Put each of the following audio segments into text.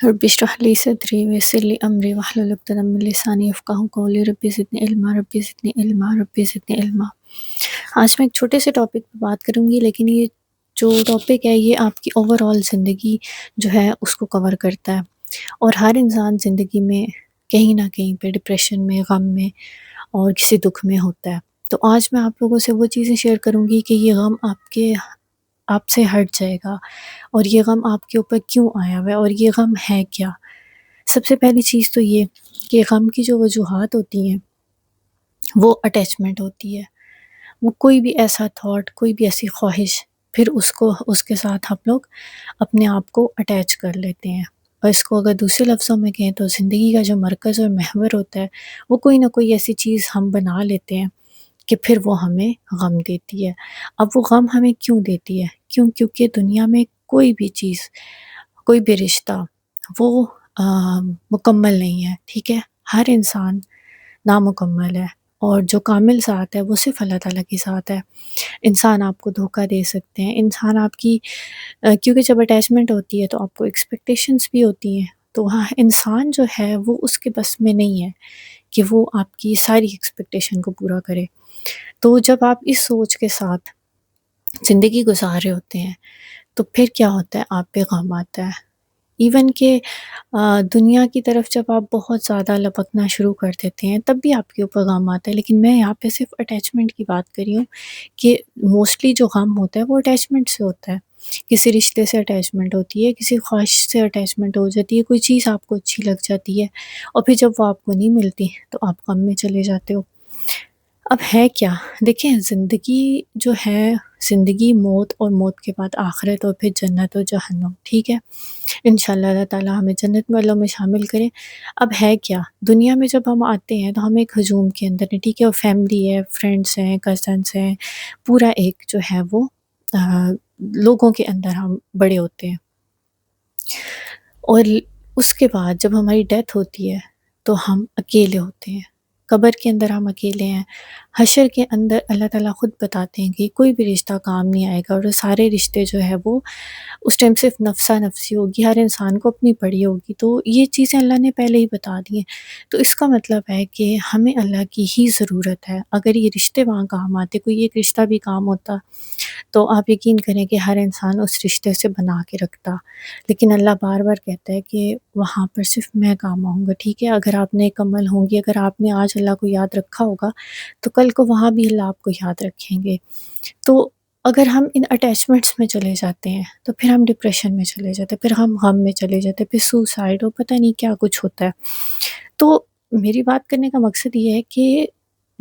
رب اشرح لی صدری ویسر لی امری واحلل عقدۃ من لسانی یفقہوا قولی رب زدنی علما رب زدنی علما رب زدنی علما۔ آج میں ایک چھوٹے سے ٹاپک پہ بات کروں گی، لیکن یہ جو ٹاپک ہے یہ آپ کی اوور آل زندگی جو ہے اس کو کور کرتا ہے، اور ہر انسان زندگی میں کہیں نہ کہیں پہ ڈپریشن میں، غم میں اور کسی دکھ میں ہوتا ہے۔ تو آج میں آپ لوگوں سے وہ چیزیں شیئر کروں گی کہ یہ غم آپ سے ہٹ جائے گا، اور یہ غم آپ کے اوپر کیوں آیا ہوا ہے، اور یہ غم ہے کیا۔ سب سے پہلی چیز تو یہ کہ غم کی جو وجوہات ہوتی ہیں وہ اٹیچمنٹ ہوتی ہے۔ وہ کوئی بھی ایسا تھاٹ، کوئی بھی ایسی خواہش، پھر اس کے ساتھ ہم لوگ اپنے آپ کو اٹیچ کر لیتے ہیں، اور اس کو اگر دوسرے لفظوں میں کہیں تو زندگی کا جو مرکز اور محور ہوتا ہے وہ کوئی نہ کوئی ایسی چیز ہم بنا لیتے ہیں کہ پھر وہ ہمیں غم دیتی ہے۔ اب وہ غم ہمیں کیوں دیتی ہے؟ کیونکہ دنیا میں کوئی بھی چیز، کوئی بھی رشتہ وہ مکمل نہیں ہے، ٹھیک ہے؟ ہر انسان نامکمل ہے، اور جو کامل ذات ہے وہ صرف اللہ تعالیٰ کی ذات ہے۔ انسان آپ کو دھوکہ دے سکتے ہیں، انسان آپ کی کیونکہ جب اٹیچمنٹ ہوتی ہے تو آپ کو ایکسپیکٹیشنز بھی ہوتی ہیں، تو وہاں انسان جو ہے وہ اس کے بس میں نہیں ہے کہ وہ آپ کی ساری ایکسپیکٹیشن کو پورا کرے۔ تو جب آپ اس سوچ کے ساتھ زندگی گزار رہے ہوتے ہیں تو پھر کیا ہوتا ہے؟ آپ پہ غم آتا ہے۔ ایون کہ دنیا کی طرف جب آپ بہت زیادہ لپکنا شروع کر دیتے ہیں تب بھی آپ کے اوپر غم آتا ہے، لیکن میں یہاں پہ صرف اٹیچمنٹ کی بات کر رہی ہوں کہ موسٹلی جو غم ہوتا ہے وہ اٹیچمنٹ سے ہوتا ہے۔ کسی رشتے سے اٹیچمنٹ ہوتی ہے، کسی خواہش سے اٹیچمنٹ ہو جاتی ہے، کوئی چیز آپ کو اچھی لگ جاتی ہے اور پھر جب وہ آپ کو نہیں ملتی تو آپ غم میں چلے جاتے ہو۔ اب ہے کیا؟ دیکھیں، زندگی جو ہے، زندگی موت، اور موت کے بعد آخرت، اور پھر جنت اور جہنم، ٹھیک ہے؟ انشاءاللہ اللہ تعالیٰ ہمیں جنت والوں میں شامل کرے۔ اب ہے کیا؟ دنیا میں جب ہم آتے ہیں تو ہم ایک ہجوم کے اندر ہیں، ٹھیک ہے؟ اور فیملی ہے، فرینڈس ہیں، کزنس ہیں، پورا ایک جو ہے وہ لوگوں کے اندر ہم بڑے ہوتے ہیں، اور اس کے بعد جب ہماری ڈیتھ ہوتی ہے تو ہم اکیلے ہوتے ہیں۔ قبر کے اندر ہم اکیلے ہیں، حشر کے اندر اللہ تعالیٰ خود بتاتے ہیں کہ کوئی بھی رشتہ کام نہیں آئے گا، اور سارے رشتے جو ہے وہ اس ٹائم صرف نفسا نفسی ہوگی، ہر انسان کو اپنی پڑی ہوگی۔ تو یہ چیزیں اللہ نے پہلے ہی بتا دی ہیں، تو اس کا مطلب ہے کہ ہمیں اللہ کی ہی ضرورت ہے۔ اگر یہ رشتے وہاں کام آتے، کوئی ایک رشتہ بھی کام ہوتا، تو آپ یقین کریں کہ ہر انسان اس رشتے سے بنا کے رکھتا، لیکن اللہ بار بار کہتا ہے کہ وہاں پر صرف میں کام آؤں گا، ٹھیک ہے؟ اگر آپ نیک عمل ہوں گی، اگر آپ نے آج اللہ کو یاد رکھا ہوگا تو کل کو وہاں بھی اللہ آپ کو یاد رکھیں گے۔ تو اگر ہم ان اٹیچمنٹس میں چلے جاتے ہیں تو پھر ہم ڈپریشن میں چلے جاتے ہیں، پھر ہم غم میں چلے جاتے ہیں، پھر سوسائڈ، اور پتہ نہیں کیا کچھ ہوتا ہے۔ تو میری بات کرنے کا مقصد یہ ہے کہ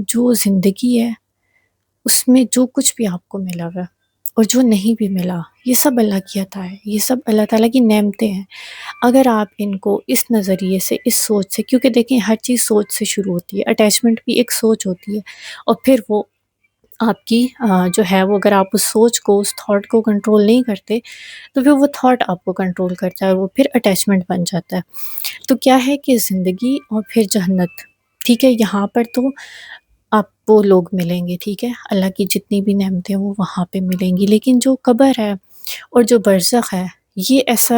جو زندگی ہے اس میں جو کچھ بھی آپ کو ملا ہوا ہے اور جو نہیں بھی ملا، یہ سب اللہ کی عطا ہے، یہ سب اللہ تعالیٰ کی نعمتیں ہیں۔ اگر آپ ان کو اس نظریے سے، اس سوچ سے، کیونکہ دیکھیں ہر چیز سوچ سے شروع ہوتی ہے، اٹیچمنٹ بھی ایک سوچ ہوتی ہے، اور پھر وہ آپ کی جو ہے وہ، اگر آپ اس سوچ کو، اس تھاٹ کو کنٹرول نہیں کرتے تو پھر وہ تھاٹ آپ کو کنٹرول کرتا ہے، وہ پھر اٹیچمنٹ بن جاتا ہے۔ تو کیا ہے کہ زندگی اور پھر جہنت، ٹھیک ہے؟ یہاں پر تو آپ وہ لوگ ملیں گے، ٹھیک ہے؟ اللہ کی جتنی بھی نعمتیں وہ وہاں پہ ملیں گی، لیکن جو قبر ہے اور جو برزخ ہے، یہ ایسا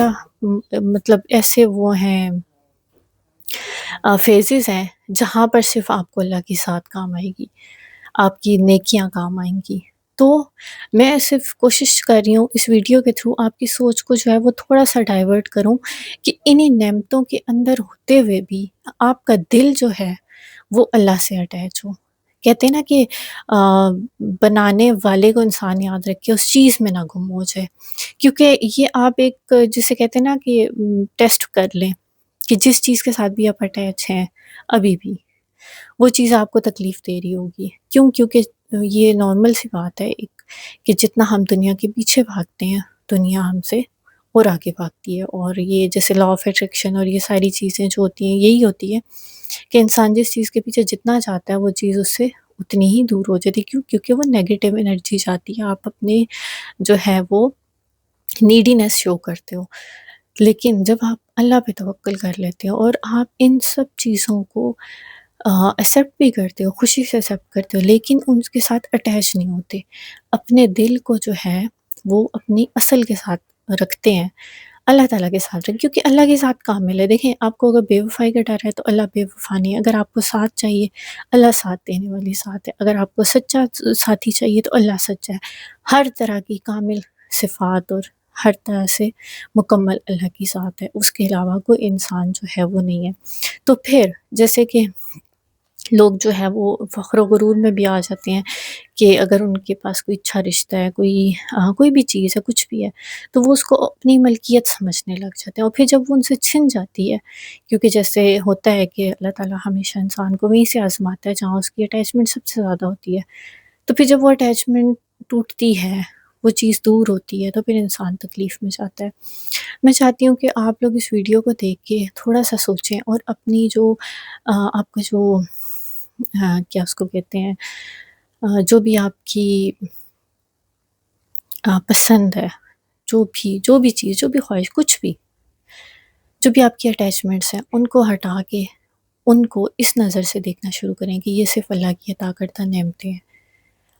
مطلب ایسے وہ ہیں، فیزز ہیں جہاں پر صرف آپ کو اللہ کی ساتھ کام آئے گی، آپ کی نیکیاں کام آئیں گی۔ تو میں صرف کوشش کر رہی ہوں اس ویڈیو کے تھرو آپ کی سوچ کو جو ہے وہ تھوڑا سا ڈائیورٹ کروں، کہ انہی نعمتوں کے اندر ہوتے ہوئے بھی آپ کا دل جو ہے وہ اللہ سے اٹیچ ہو۔ کہتے ہیں نا کہ بنانے والے کو انسان یاد رکھے، اس چیز میں نہ گم ہو جائے، کیونکہ یہ آپ ایک جسے کہتے ہیں نا کہ ٹیسٹ کر لیں کہ جس چیز کے ساتھ بھی آپ اٹیچ ہیں ابھی بھی، وہ چیز آپ کو تکلیف دے رہی ہوگی۔ کیونکہ یہ نارمل سی بات ہے ایک، کہ جتنا ہم دنیا کے پیچھے بھاگتے ہیں دنیا ہم سے اور آگے بھاگتی ہے، اور یہ جیسے لا آف اٹریکشن اور یہ ساری چیزیں جو ہوتی ہیں یہی ہوتی ہے کہ انسان جس چیز کے پیچھے جتنا جاتا ہے وہ چیز اس سے اتنی ہی دور ہو جاتی ہے۔ کیونکہ وہ نیگیٹو انرجی جاتی ہے، آپ اپنے جو ہے وہ نیڈینس شو کرتے ہو۔ لیکن جب آپ اللہ پہ توکل کر لیتے ہو اور آپ ان سب چیزوں کو ایکسیپٹ بھی کرتے ہو، خوشی سے ایکسیپٹ کرتے ہو، لیکن ان کے ساتھ اٹیچ نہیں ہوتے، اپنے دل کو جو ہے وہ اپنی اصل کے ساتھ رکھتے ہیں، اللہ تعالیٰ کے ساتھ رہیں، کیونکہ اللہ کے ساتھ کامل ہے۔ دیکھیں آپ کو اگر بے وفائی کا ڈر ہے تو اللہ بے وفا نہیں ہے، اگر آپ کو ساتھ چاہیے اللہ ساتھ دینے والی ساتھ ہے، اگر آپ کو سچا ساتھی چاہیے تو اللہ سچا ہے۔ ہر طرح کی کامل صفات اور ہر طرح سے مکمل اللہ کی ساتھ ہے، اس کے علاوہ کوئی انسان جو ہے وہ نہیں ہے۔ تو پھر جیسے کہ لوگ جو ہے وہ فخر و غرور میں بھی آ جاتے ہیں کہ اگر ان کے پاس کوئی اچھا رشتہ ہے، کوئی بھی چیز ہے، کچھ بھی ہے، تو وہ اس کو اپنی ملکیت سمجھنے لگ جاتے ہیں، اور پھر جب وہ ان سے چھن جاتی ہے، کیونکہ جیسے ہوتا ہے کہ اللہ تعالیٰ ہمیشہ انسان کو وہیں سے آزماتا ہے جہاں اس کی اٹیچمنٹ سب سے زیادہ ہوتی ہے، تو پھر جب وہ اٹیچمنٹ ٹوٹتی ہے، وہ چیز دور ہوتی ہے، تو پھر انسان تکلیف میں جاتا ہے۔ میں چاہتی ہوں کہ آپ لوگ اس ویڈیو کو دیکھ کے تھوڑا سا سوچیں، اور اپنی جو آپ کا جو کیا اس کو کہتے ہیں، جو بھی آپ کی پسند ہے، جو بھی چیز، جو بھی خواہش، کچھ بھی، جو بھی آپ کی اٹیچمنٹس ہیں، ان کو ہٹا کے ان کو اس نظر سے دیکھنا شروع کریں کہ یہ صرف اللہ کی عطا کردہ نعمتیں ہیں۔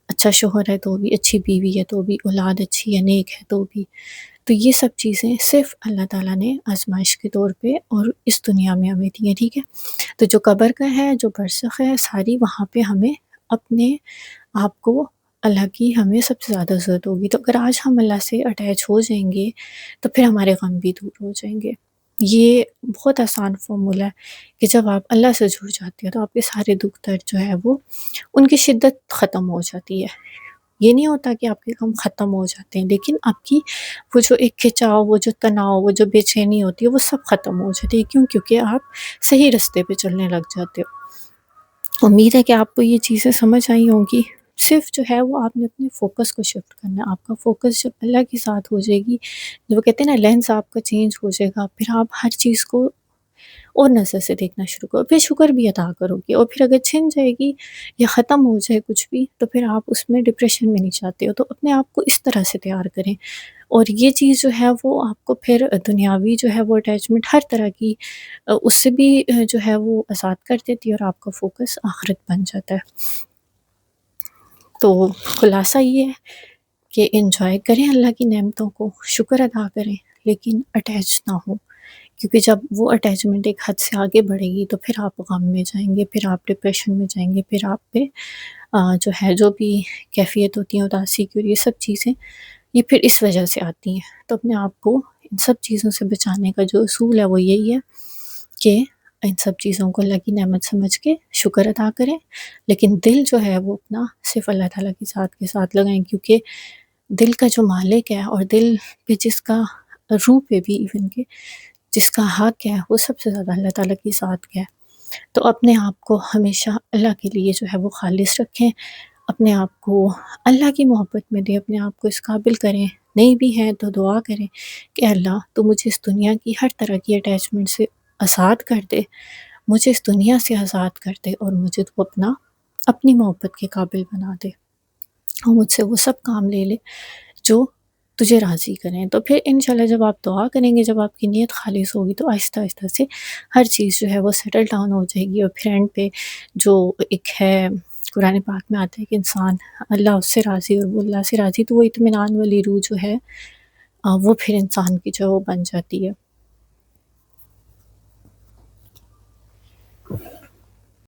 اچھا شوہر ہے تو بھی، اچھی بیوی ہے تو بھی، اولاد اچھی ہے، نیک ہے تو بھی، تو یہ سب چیزیں صرف اللہ تعالیٰ نے آزمائش کے طور پہ اور اس دنیا میں ہمیں دی ہیں، ٹھیک ہے؟ تو جو قبر کا ہے، جو برزخ ہے، ساری وہاں پہ ہمیں اپنے آپ کو اللہ کی ہمیں سب سے زیادہ ضرورت ہوگی۔ تو اگر آج ہم اللہ سے اٹیچ ہو جائیں گے تو پھر ہمارے غم بھی دور ہو جائیں گے۔ یہ بہت آسان فارمولا ہے کہ جب آپ اللہ سے جڑ جاتے ہیں تو آپ کے سارے دکھ درد جو ہے وہ ان کی شدت ختم ہو جاتی ہے۔ یہ نہیں ہوتا کہ آپ کے غم ختم ہو جاتے ہیں، لیکن آپ کی وہ جو ایک کھچاؤ، وہ جو تناؤ، وہ جو بے چینی ہوتی ہے، وہ سب ختم ہو جاتی ہے۔ کیونکہ آپ صحیح رستے پہ چلنے لگ جاتے ہو۔ امید ہے کہ آپ کو یہ چیزیں سمجھ آئی ہوں گی۔ صرف جو ہے وہ آپ نے اپنے فوکس کو شفٹ کرنا ہے۔ آپ کا فوکس جب اللہ کے ساتھ ہو جائے گی، جو وہ کہتے ہیں نا لینس آپ کا چینج ہو جائے گا، پھر آپ ہر چیز کو اور نظر سے دیکھنا شروع کرو، پھر شکر بھی ادا کرو گے، اور پھر اگر چھن جائے گی یا ختم ہو جائے کچھ بھی تو پھر آپ اس میں ڈپریشن میں نہیں چاہتے ہو۔ تو اپنے آپ کو اس طرح سے تیار کریں، اور یہ چیز جو ہے وہ آپ کو پھر دنیاوی جو ہے وہ اٹیچمنٹ ہر طرح کی اس سے بھی جو ہے وہ آزاد کر دیتی ہے، اور آپ کا فوکس آخرت بن جاتا ہے۔ تو خلاصہ یہ ہے کہ انجوائے کریں اللہ کی نعمتوں کو، شکر ادا کریں، لیکن اٹیچ نہ ہو، کیونکہ جب وہ اٹیچمنٹ ایک حد سے آگے بڑھے گی تو پھر آپ غم میں جائیں گے، پھر آپ ڈپریشن میں جائیں گے، پھر آپ پہ جو ہے جو بھی کیفیت ہوتی ہے اداسی کی، اور یہ سب چیزیں یہ پھر اس وجہ سے آتی ہیں۔ تو اپنے آپ کو ان سب چیزوں سے بچانے کا جو اصول ہے وہ یہی ہے کہ ان سب چیزوں کو اللہ کی نعمت سمجھ کے شکر ادا کریں، لیکن دل جو ہے وہ اپنا صرف اللہ تعالیٰ کے ساتھ لگائیں، کیونکہ دل کا جو مالک ہے اور دل پہ جس کا روح پہ بھی ایون کہ جس کا حق ہے وہ سب سے زیادہ اللہ تعالیٰ کی ذات کا ہے۔ تو اپنے آپ کو ہمیشہ اللہ کے لیے جو ہے وہ خالص رکھیں، اپنے آپ کو اللہ کی محبت میں دیں، اپنے آپ کو اس قابل کریں، نہیں بھی ہیں تو دعا کریں کہ اللہ تو مجھے اس دنیا کی ہر طرح کی اٹیچمنٹ سے آزاد کر دے، مجھے اس دنیا سے آزاد کر دے، اور مجھے تو اپنی محبت کے قابل بنا دے، اور مجھ سے وہ سب کام لے لے جو تجھے راضی کریں۔ تو پھر انشاءاللہ جب آپ دعا کریں گے، جب آپ کی نیت خالص ہوگی، تو آہستہ آہستہ سے ہر چیز جو ہے وہ سیٹل ڈاؤن ہو جائے گی، اور پھر اینڈ پہ جو ایک ہے قرآن پاک میں آتا ہے کہ انسان اللہ اس سے راضی اور وہ اللہ سے راضی، تو وہ اطمینان والی روح جو ہے وہ پھر انسان کی جو ہے وہ بن جاتی ہے۔